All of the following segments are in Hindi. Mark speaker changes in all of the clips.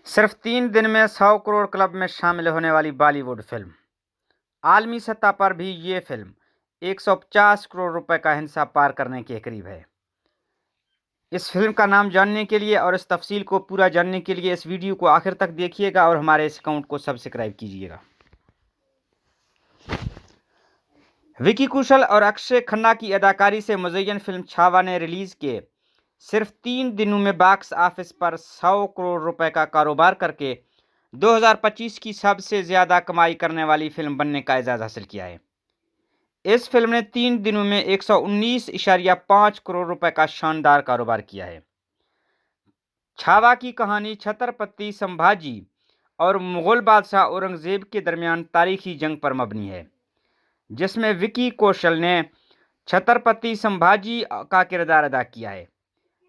Speaker 1: सिर्फ 3 दिन में 100 करोड़ क्लब में शामिल होने वाली बॉलीवुड फिल्म। आलमी सतह पर भी ये फिल्म 150 करोड़ रुपए का हिस्सा पार करने के करीब है। इस फिल्म का नाम जानने के लिए और इस तफसील को पूरा जानने के लिए इस वीडियो को आखिर तक देखिएगा और हमारे इस अकाउंट को सब्सक्राइब कीजिएगा। विकी कौशल और अक्षय खन्ना की अदाकारी से मुज़य्यन फिल्म छावा ने रिलीज के सिर्फ 3 दिनों में बॉक्स ऑफिस पर 100 करोड़ रुपए का कारोबार करके 2025 की सबसे ज़्यादा कमाई करने वाली फिल्म बनने का एजाज़ हासिल किया है। इस फिल्म ने 3 दिनों में 119.5 करोड़ रुपए का शानदार कारोबार किया है। छावा की कहानी छत्रपति संभाजी और मुगल बादशाह औरंगजेब के दरमियान तारीखी जंग पर मबनी है, जिसमें विकी कौशल ने छत्रपति संभाजी का किरदार अदा किया है,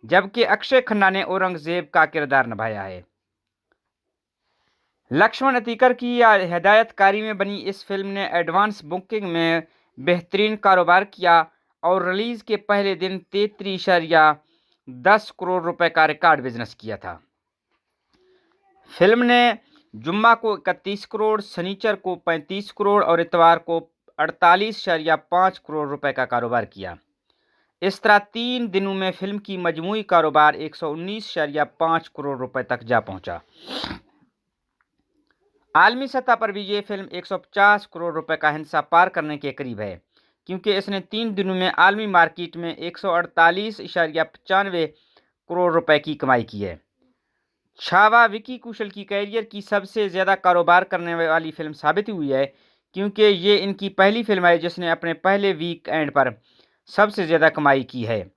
Speaker 1: जबकि अक्षय खन्ना ने औरंगजेब का किरदार निभाया है। लक्ष्मण अतिकर की हिदायतकारी में बनी इस फिल्म ने एडवांस बुकिंग में बेहतरीन कारोबार किया और रिलीज के पहले दिन 33.10 करोड़ रुपए का रिकॉर्ड बिजनेस किया था। फिल्म ने जुम्मा को 31 करोड़, शनिचर को 35 करोड़ और इतवार को 48.5 करोड़ रुपए का कारोबार किया। इस तरह 3 दिनों में फिल्म की मजमूई कारोबार 119.5 करोड़ रुपए तक जा पहुंचा। आलमी सतह पर भी ये फिल्म 150 करोड़ रुपए का हिस्सा पार करने के करीब है, क्योंकि इसने 3 दिनों में आलमी मार्केट में 148.95 करोड़ रुपए की कमाई की है। छावा विकी कौशल की कैरियर की सबसे ज़्यादा कारोबार करने वाली फिल्म साबित हुई है, क्योंकि ये इनकी पहली फिल्म है जिसने अपने पहले वीक एंड पर सबसे ज़्यादा कमाई की है।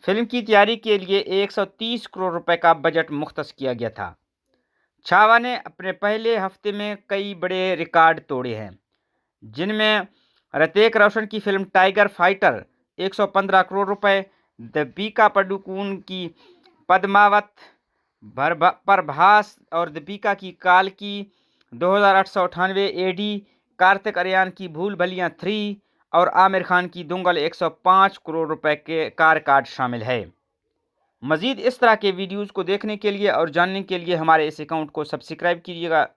Speaker 1: फिल्म की तैयारी के लिए 130 करोड़ रुपए का बजट मुख्तस किया गया था। छावा ने अपने पहले हफ्ते में कई बड़े रिकॉर्ड तोड़े हैं, जिनमें ऋतिक रोशन की फिल्म टाइगर फाइटर 115 करोड़ रुपए, दीपिका पादुकोण की पद्मावत, प्रभास और दीपिका की काल की 2898 एडी, कार्तिक आर्यन की भूल भुलैया 3 और आमिर खान की दंगल 105 करोड़ रुपए के का रिकॉर्ड शामिल है। मज़ीद इस तरह के वीडियोज़ को देखने के लिए और जानने के लिए हमारे इस अकाउंट को सब्सक्राइब कीजिएगा।